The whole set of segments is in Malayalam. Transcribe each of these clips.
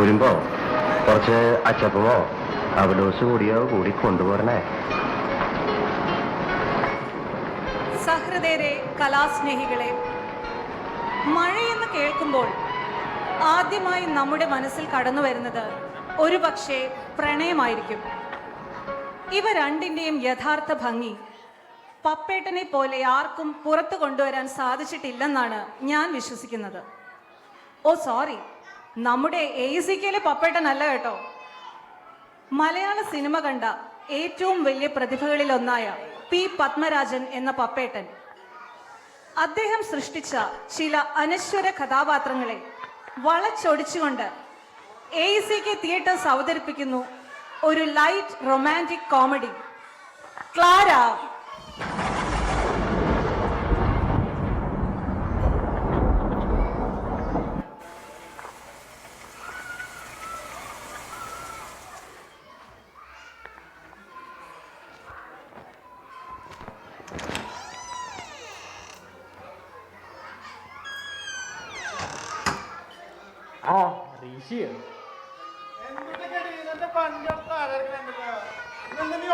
പോരുമ്പോ കുറച്ച് അച്ചപ്പമോ അവലോസ് കൂടിയോ കൂടി കൊണ്ടുപോരണേ. സഹൃദയരെ, കലാസ്നേഹികളെ, മഴയെന്ന് കേൾക്കുമ്പോൾ ആദ്യമായി നമ്മുടെ മനസ്സിൽ കടന്നു വരുന്നത് ഒരുപക്ഷെ പ്രണയമായിരിക്കും. ഇവ രണ്ടിൻ്റെയും യഥാർത്ഥ ഭംഗി പപ്പേട്ടനെ പോലെ ആർക്കും പുറത്തു കൊണ്ടുവരാൻ സാധിച്ചിട്ടില്ലെന്നാണ് ഞാൻ വിശ്വസിക്കുന്നത്. ഓ സോറി, നമ്മുടെ എസിക്കയിലെ പപ്പേട്ടനല്ല കേട്ടോ. മലയാള സിനിമ കണ്ട ഏറ്റവും വലിയ പ്രതിഭകളിലൊന്നായ പി പത്മരാജൻ എന്ന പപ്പേട്ടൻ. അദ്ദേഹം സൃഷ്ടിച്ച ചില അനശ്വര കഥാപാത്രങ്ങളെ വളച്ചൊടിച്ചുകൊണ്ട് എസികെ തിയേറ്റേഴ്സ് അവതരിപ്പിക്കുന്നു ഒരു ലൈറ്റ് റൊമാൻറ്റിക് കോമഡി, ക്ലാര.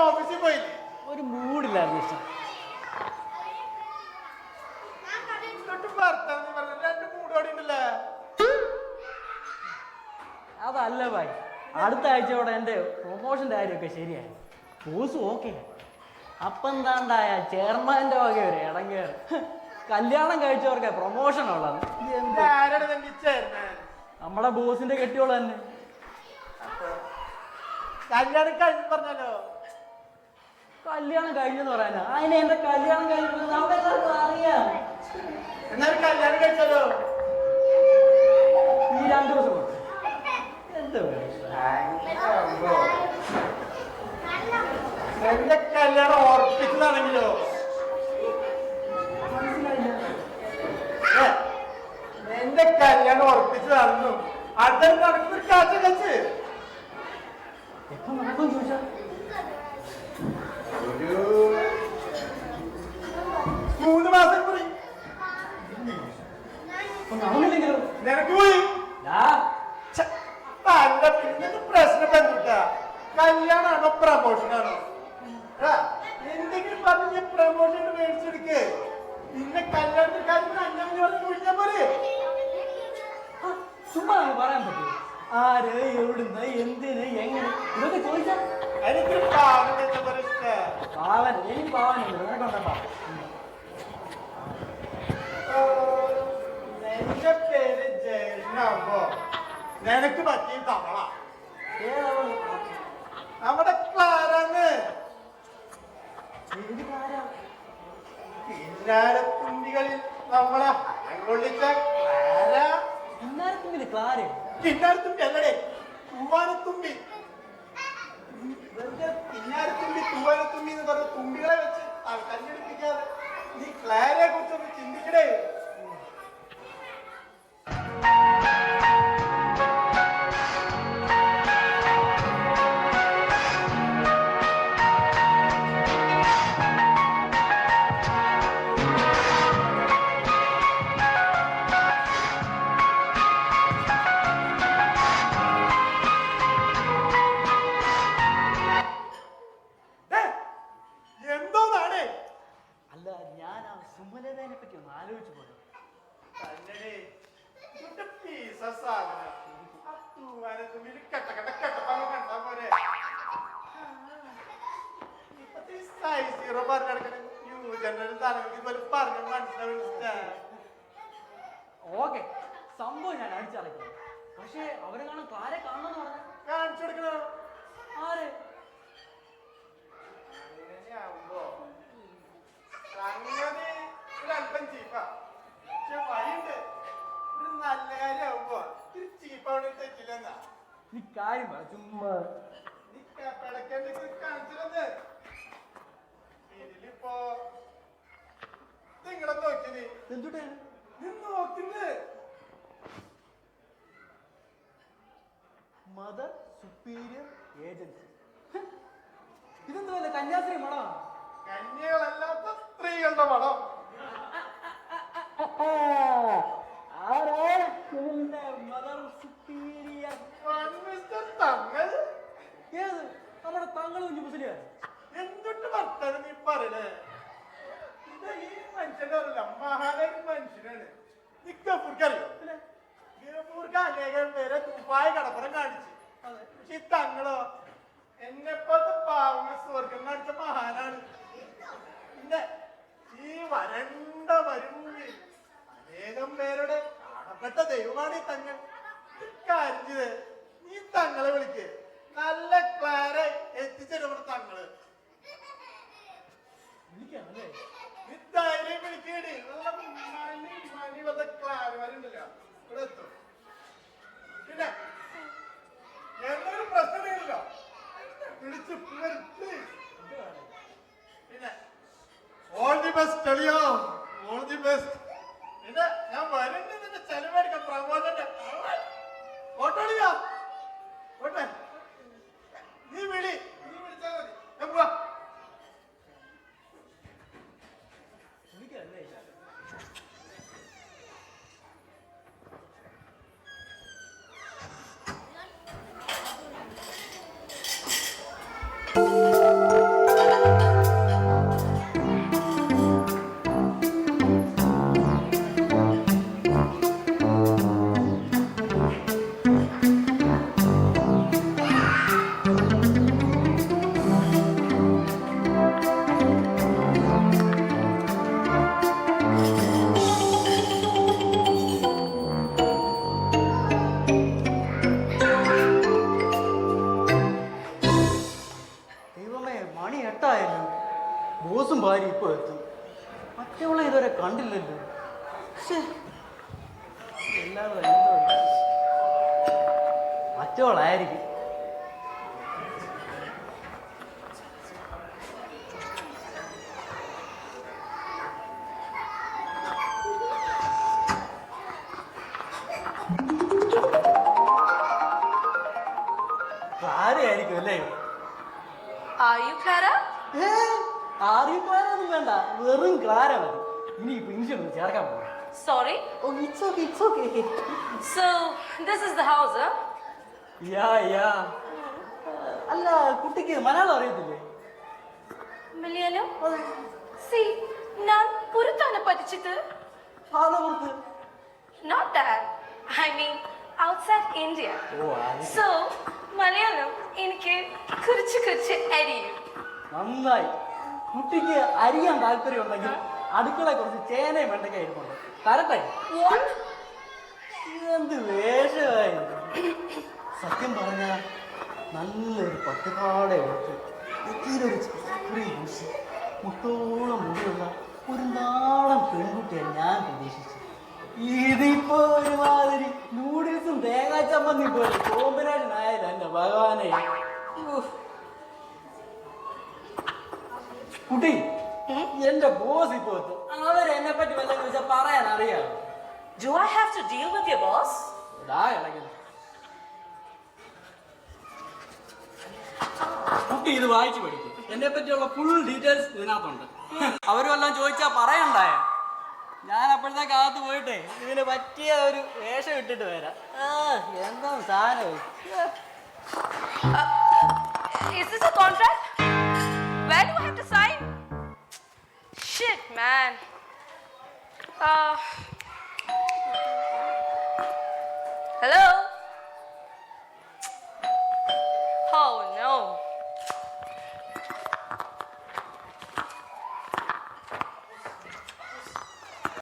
ഓഫീസിൽ പോയില്ലേ? ഒരു മൂടില്ലായിരുന്നു ഇഷ്ടം. അതല്ല ഭായ്, അടുത്ത ആഴ്ചയോടെ എൻ്റെ പ്രൊമോഷൻ്റെ കാര്യമൊക്കെ ശരിയായി. Boss okay. അപ്പം എന്താണ്ടായ ചെയർമാൻ്റെ വക ഒരു ഇടങ്ങേറ്. കല്യാണം കഴിച്ചവർക്ക് പ്രൊമോഷൻ ഉള്ളത്. നമ്മുടെ ബോസിന്റെ കെട്ടിയോള് തന്നെ. കല്യാണം കഴിഞ്ഞു പറഞ്ഞല്ലോ. കല്യാണം കഴിഞ്ഞെന്ന് പറയാനാ? അതിനെ എന്റെ കല്യാണം കഴിഞ്ഞു നമുക്കെല്ലാവർക്കും അറിയാം. എന്നാലും കല്യാണം കഴിച്ചാലോ? ഈ 2 ദിവസം എന്ത് എന്റെ കല്യാണം ഓർപ്പിച്ചതാണെങ്കിലോ? എന്റെ കല്യാണം ഉറപ്പിച്ചതാണെന്നും അടുത്ത നടക്കുന്ന കാഴ്ച കഴിച്ച് എപ്പോ നടക്കും ചോദിച്ചാ ഒരു 3 മാസം പോയി. നടന്നില്ലെങ്കിലോ? നിനക്ക് പോയി അല്ല. പിന്നെ പ്രശ്നം എന്തുട്ടാ? കല്യാണാണോ പ്രമോഷനാണോ? എന്തെങ്കിലും പറഞ്ഞ് പ്രമോഷൻ മേടിച്ചെടുക്കേ. പിന്നെ കല്യാണത്തിൽ കാര്യം 5 പറഞ്ഞ് വിളിച്ചാൽ പോലെ. ചുമ്മാ പറയാൻ പറ്റുമോ? ആര്, എവിടുന്ന്, എന്തിന്, എങ്ങനെ ഇതൊക്കെ ചോദിച്ചാ എനിക്ക് പാവൻ ഇഷ്ട. പാവൻ? എനിക്ക് പാവനുണ്ട്. നിനക്കൊണ്ടാ? എന്റെ പേര് ജയനാവുമ്പോ നിനക്ക് പറ്റിയ തവള നമ്മുടെ ക്ലാരാന്ന്. കിന്നാരത്തുമ്പികളിൽ നമ്മളെ കൊള്ളിച്ച ക്ലാര. കിന്നാരത്തുമ്പില് ക്ലാര്? കിന്നാരത്തുമ്പി അല്ലടേ, തൂവാനത്തുമ്പി. കിന്നാരത്തുമ്പി തൂവാനത്തുമ്പി എന്ന് പറഞ്ഞ തുമ്പികളെ വെച്ച് കല്ലെടുപ്പിക്കാതെ നീ ക്ലാരയെ കുറിച്ചൊന്ന് ചിന്തിക്കടേ. സുമലതയെ പറ്റി ഒന്ന് ആലോചിച്ചു പോലും. ഓക്കെ, സംഭവം ഞാൻ അടിച്ചടയ്ക്കാം. പക്ഷെ അവരെ കാണാൻ ക്ലാരെ കാണണമെന്ന് പറഞ്ഞു. കാണിച്ചു കൊടുക്കണോ? ആര്? അങ്ങനെയാവുമ്പോ സംഗതി ഒരല്പം ചീപ്പാ. പക്ഷെ വഴിയുണ്ട്. ഒരു നല്ല കാര്യമാവുമ്പോ ഇത്തിരി ചീപ്പാവണ തെറ്റില്ലെന്നാ. നീ കാര്യം പറ. ചുമ്മാ നീ പിടക്കേണ്ട കാണിച്ചില്ലെന്ന്. ഇതിലിപ്പോ നിങ്ങളെ നോക്കി നീ എന്തുട്ടേ നോക്കുന്നത്? Mother superior agency. ഇതെന്താ കന്യാസ്ത്രീ മഠമാണ്? കന്യകളല്ലാത്ത സ്ത്രീകളുടെ മഠം. മദർ സുപ്പീരിയർ പറയണേ? ഇത് ഈ മനുഷ്യന്റെ അറിയില്ല, മഹാനായ മനുഷ്യനാണ്. ഈ ഗഫൂർക്കറിയോ? ഗഫൂർക്ക് അനേകം പേരെ ദുബായ് കടപ്പുറം കാണിച്ചു. പക്ഷെ ഈ തങ്ങളോ എന്നെപ്പോലത്തെ പാവങ്ങൾ സ്വർഗം കാണിച്ച മഹാനാണ്. പിന്നെ ഈ വരണ്ട മരുഭൂമി അനേകം പേരുടെ കാണപ്പെട്ട ദൈവമാണ് ഈ തങ്ങൾ. കാര്യം ചെയ്ത് ഈ തങ്ങളെ വിളിക്ക്, നല്ല ക്ലാര എത്തിച്ചേരും തങ്ങള്. ഈ ധൈര്യം വിളിക്കേടി, നല്ല മണി വന്ന ക്ലാരന്മാരുണ്ടല്ലോ ഇവിടെ എത്തും. പിന്നെ എന്തൊരു പ്രശ്നമില്ലല്ലോ, പിടിച്ച് പുലർത്തി. പിന്നെ ഓൾ ദി ബെസ്റ്റ് അളിയോ, ഓൾ ദി ബെസ്റ്റ്. പിന്നെ ഞാൻ വരുന്നുണ്ട് ചെലവെടുക്കാം പ്രമോദന്റെ ഓട്ടോളിയോ ഓട്ടെ. നീ വിളിച്ചാ മതി, ഞാൻ പോവാ. ദൈവമേ, മണി 8 ബോസും ഭാര്യ ഇപ്പൊ എത്തും. മറ്റവളെ ഇതുവരെ കണ്ടില്ലല്ലോ. എല്ലാവരും എന്തോ മറ്റവളായിരിക്കും. ആരെയായിരിക്കും അല്ലേ? Are you Clara? ആരെയൊന്നും വേണ്ട, വെറും ക്ലാര മതി. ഇനി പെൻഷൻ ഒന്ന് ചേർക്കാൻ പോകാം. Sorry. Oh, it's okay. So, this is the house, huh? Yeah. അല്ല, കുട്ടിക്ക് മലയാളം അറിയത്തില്ലേ? Malayalam? See, ഞാൻ പുറത്താണ് പഠിച്ചത്. പാലപുറത്ത്. Not that. I mean, outside India. So, Malayalam എനിക്ക് കുറച്ച് അറിയും. നന്നായി. കുട്ടിക്ക് അരിയാൻ താല്പര്യം ഉണ്ടെങ്കിൽ അടുക്കള കുറച്ച് ചേനയും വെണ്ടയ്ക്ക ഇരിപ്പുണ്ട്, തരട്ടെ? What? എന്ത് വേഷമായി! സത്യം പറഞ്ഞ നല്ലൊരു പട്ടുപാട എടുത്ത് നെറ്റിയിലൊരു ചക്കറി പൂശി മുട്ടോളം മുടിയുള്ള ഒരു നാടൻ പെൺകുട്ടിയെ ഞാൻ പ്രതീക്ഷിച്ചു. ഇതിപ്പോ ഒരുമാതിരി നൂഡിൽസും തേങ്ങാ ചമ്മന്തി പോലെ കോമ്പിനേഷൻ ആയാലും എന്റെ ഭഗവാനെ. കുട്ടി, എന്റെ ബോസ് ഇപ്പൊ എത്തും. അവരെന്നെ പറ്റി വല്ലതും ചോദിച്ചാൽ പറയാൻ അറിയാമോ? Do I have to deal with your boss? കുട്ടി ഇത് വായിച്ചു പഠിക്കും. എന്നെ പറ്റിയുള്ള ഫുൾ ഡീറ്റെയിൽസ് ഇതിനകത്തുണ്ട്. അവരെല്ലാം ചോദിച്ചാ പറയണ്ടായ. ഞാൻ അപ്പോഴത്തേക്ക് അകത്ത് പോയിട്ടേ ഇതിന് പറ്റിയ ഒരു വേഷം ഇട്ടിട്ട് വരാം. എന്താ സാധനം? Is this a contract? Where do I have to sign? Shit, man.